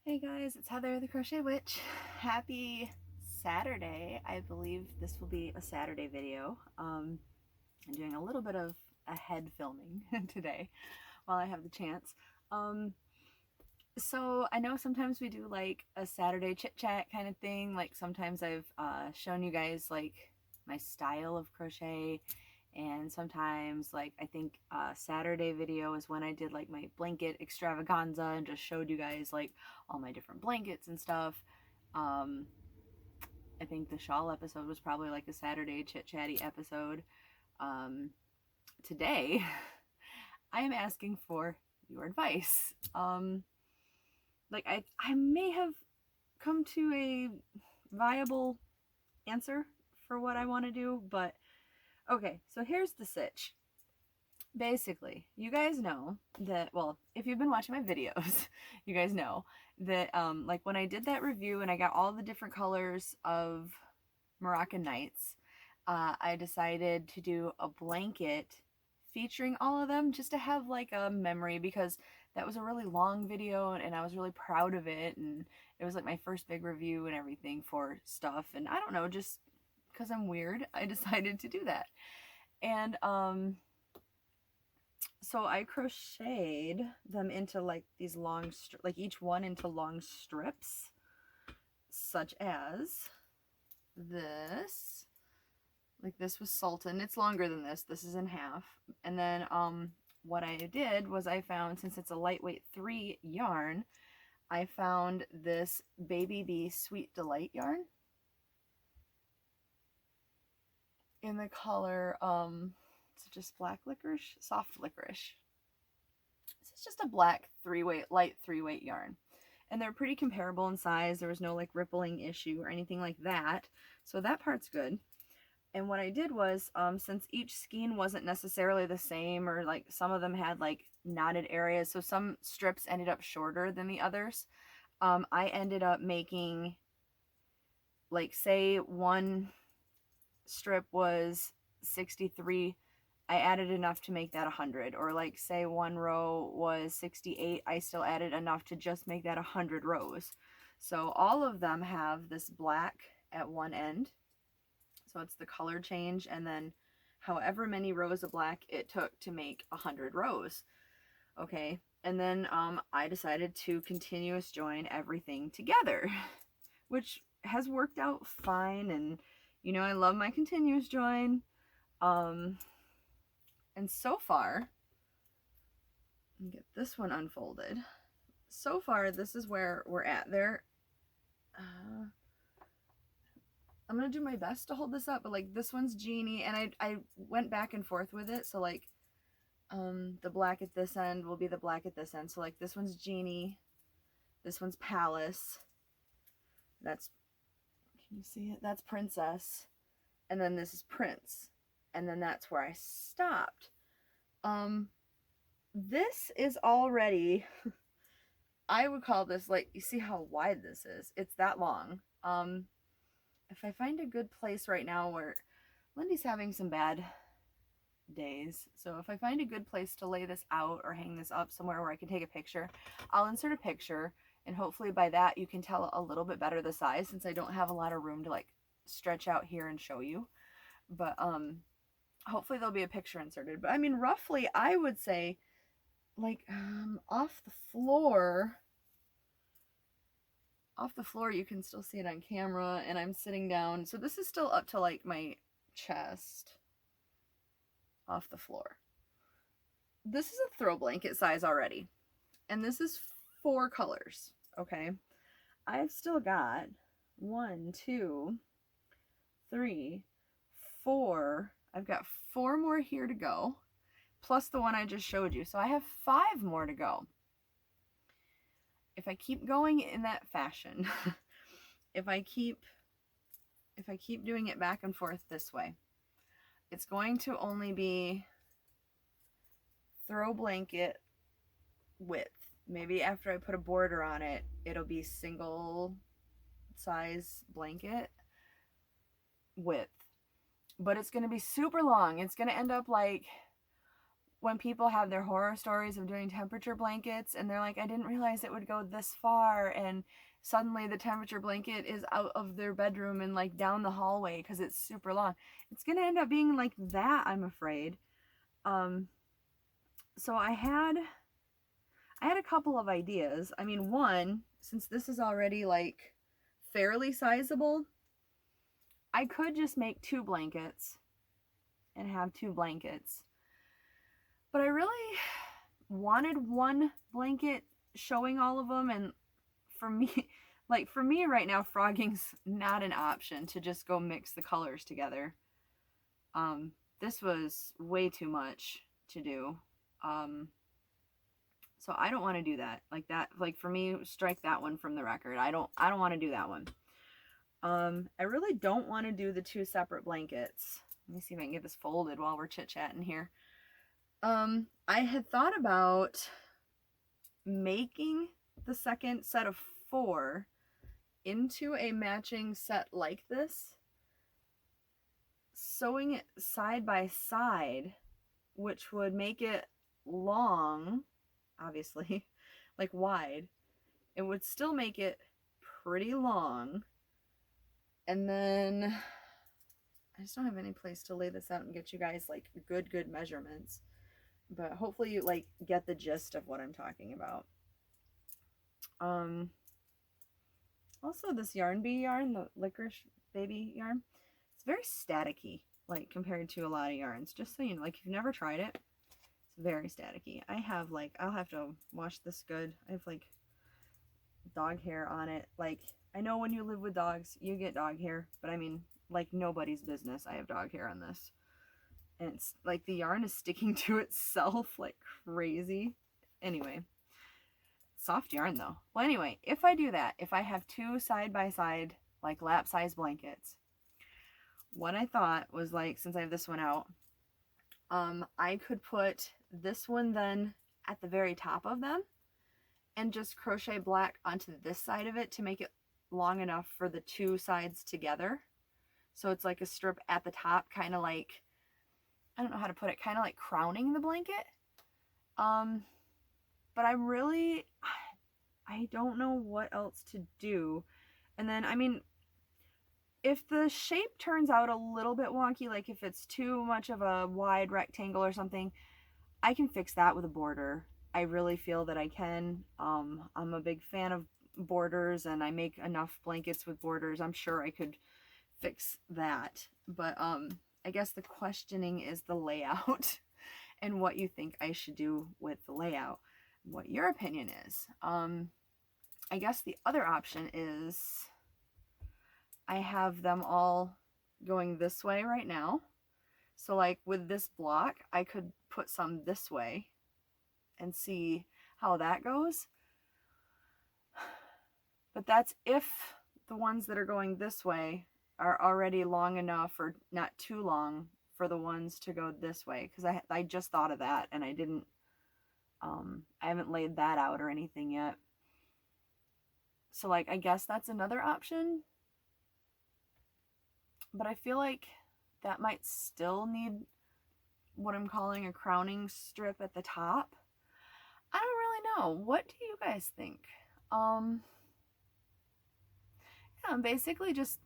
Hey guys, it's Heather the Crochet Witch. Happy Saturday. I believe this will be a Saturday video. I'm doing a little bit of ahead filming today while I have the chance. So I know sometimes we do like a Saturday chit chat kind of thing. Like sometimes I've shown you guys like my style of crochet, and sometimes like I think Saturday video is when I did like my blanket extravaganza and just showed you guys like all my different blankets and stuff. I think the shawl episode was probably like a Saturday chit chatty episode. Today I am asking for your advice. Like I may have come to a viable answer for what I want to do, but okay, so here's the sitch. Basically, you guys know that, well, if you've been watching my videos, you guys know that like when I did that review and I got all the different colors of Moroccan Nights, I decided to do a blanket featuring all of them just to have like a memory, because that was a really long video and I was really proud of it, and it was like my first big review and everything for stuff, and I don't know, just because I'm weird, I decided to do that. And so I crocheted them into like these long, like each one into long strips, such as this. Like this was Sultan. It's longer than this. This is in half. And then what I did was I found, since it's a lightweight 3 yarn, I found this Baby Bee Sweet Delight yarn in the color it's just black licorice, soft licorice. It's just a black 3-weight, light 3-weight yarn, and they're pretty comparable in size. There was no like rippling issue or anything like that, so that part's good. And what I did was, since each skein wasn't necessarily the same, or like some of them had like knotted areas, so some strips ended up shorter than the others, I ended up making, like, say one strip was 63, I added enough to make that 100. Or like say one row was 68, I still added enough to just make that 100 rows. So all of them have this black at one end, so it's the color change, and then however many rows of black it took to make 100 rows. Okay, and then I decided to continuous join everything together, which has worked out fine. And you know, I love my continuous join. And so far, get this one unfolded. So far, this is where we're at. There, I'm gonna do my best to hold this up, but like this one's Genie, and I went back and forth with it. So like, the black at this end will be the black at this end. So like this one's Genie, this one's Palace. That's, can you see it? That's Princess, and then this is Prince, and then that's where I stopped. This is already, I would call this, like, you see how wide this is? It's that long. If I find a good place right now, where Lindy's having some bad days, so if I find a good place to lay this out or hang this up somewhere where I can take a picture, I'll insert a picture, and hopefully by that you can tell a little bit better the size, since I don't have a lot of room to like stretch out here and show you. But hopefully there'll be a picture inserted. But I mean, roughly I would say, like, off the floor, you can still see it on camera, and I'm sitting down, so this is still up to like my chest off the floor. This is a throw blanket size already, and this is 4 colors. Okay, I've still got 1, 2, 3, 4. I've got 4 more here to go, plus the one I just showed you, so I have 5 more to go. If I keep going in that fashion, if I keep doing it back and forth this way, it's going to only be throw blanket width. Maybe after I put a border on it, it'll be single size blanket width. But it's going to be super long. It's going to end up like when people have their horror stories of doing temperature blankets and they're like, I didn't realize it would go this far, and suddenly the temperature blanket is out of their bedroom and like down the hallway because it's super long. It's gonna end up being like that, I'm afraid. So I had a couple of ideas. I mean, one, since this is already like fairly sizable, I could just make 2 blankets and have 2 blankets. But I really wanted one blanket showing all of them, and for me, like for me right now, frogging's not an option to just go mix the colors together. This was way too much to do. So I don't want to do that. Like that, like for me, strike that one from the record. I don't want to do that one. I really don't want to do the 2 separate blankets. Let me see if I can get this folded while we're chit-chatting here. I had thought about making the second set of 4 into a matching set like this, sewing it side by side, which would make it long, obviously, like wide. It would still make it pretty long. And then I just don't have any place to lay this out and get you guys like good measurements. But hopefully you like get the gist of what I'm talking about. Also this Yarn Bee yarn, the licorice baby yarn, it's very staticky, like compared to a lot of yarns. Just so you know, like if you've never tried it, it's very staticky. I have like, I'll have to wash this good. I have like dog hair on it. Like, I know when you live with dogs, you get dog hair, but I mean, like nobody's business. I have dog hair on this. And it's like the yarn is sticking to itself like crazy. Anyway, soft yarn though. Well, anyway, if I do that, if I have 2 side by side like lap size blankets, what I thought was like, since I have this one out, I could put this one then at the very top of them and just crochet black onto this side of it to make it long enough for the 2 sides together. So it's like a strip at the top, kind of like, I don't know how to put it, kind of like crowning the blanket. But I don't know what else to do. And then, I mean, if the shape turns out a little bit wonky, like if it's too much of a wide rectangle or something, I can fix that with a border. I really feel that I can. I'm a big fan of borders, and I make enough blankets with borders. I'm sure I could fix that. But I guess the questioning is the layout and what you think I should do with the layout, what your opinion is. I guess the other option is I have them all going this way right now. So like with this block, I could put some this way and see how that goes. But that's if the ones that are going this way are already long enough or not too long for the ones to go this way. Because I just thought of that and I didn't, I haven't laid that out or anything yet. So like, I guess that's another option. But I feel like that might still need what I'm calling a crowning strip at the top. I don't really know. What do you guys think? Yeah, I'm basically just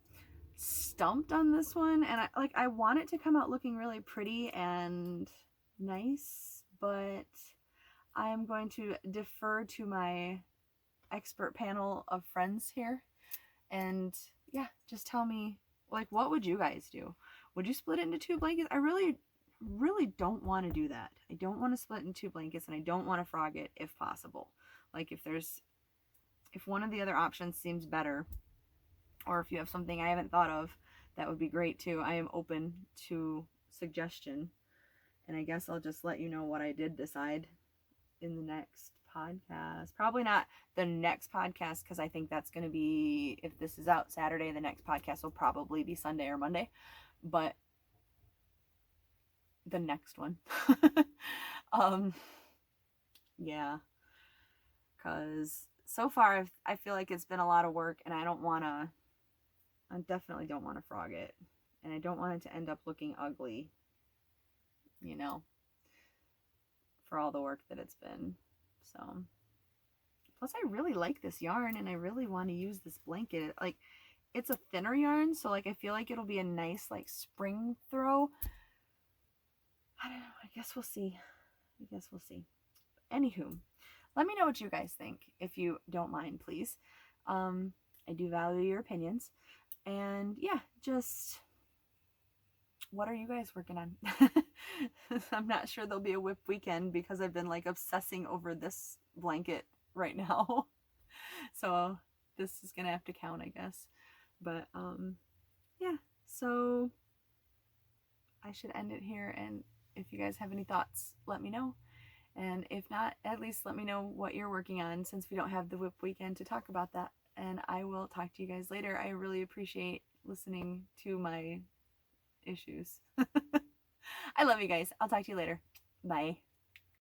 stumped on this one, and I want it to come out looking really pretty and nice, but I am going to defer to my expert panel of friends here, and yeah, just tell me, like, what would you guys do? Would you split it into 2 blankets? I really don't want to do that. I don't want to split into 2 blankets, and I don't want to frog it if possible. Like if one of the other options seems better, or if you have something I haven't thought of, that would be great too. I am open to suggestion, and I guess I'll just let you know what I did decide in the next podcast. Probably not the next podcast, because I think that's going to be, if this is out Saturday, the next podcast will probably be Sunday or Monday, but the next one. Yeah, because so far I feel like it's been a lot of work, and I definitely don't want to frog it, and I don't want it to end up looking ugly, you know. for all the work that it's been. So, plus I really like this yarn and I really want to use this blanket. Like, it's a thinner yarn, so like I feel like it'll be a nice like spring throw. I don't know. I guess we'll see. Anywho, let me know what you guys think, if you don't mind, please. I do value your opinions. And yeah, just what are you guys working on? I'm not sure there'll be a whip weekend because I've been like obsessing over this blanket right now. So this is gonna have to count, I guess. But yeah, so I should end it here, and if you guys have any thoughts, let me know. And if not, at least let me know what you're working on, since we don't have the whip weekend to talk about that. And I will talk to you guys later. I really appreciate listening to my issues. I love you guys. I'll talk to you later. Bye.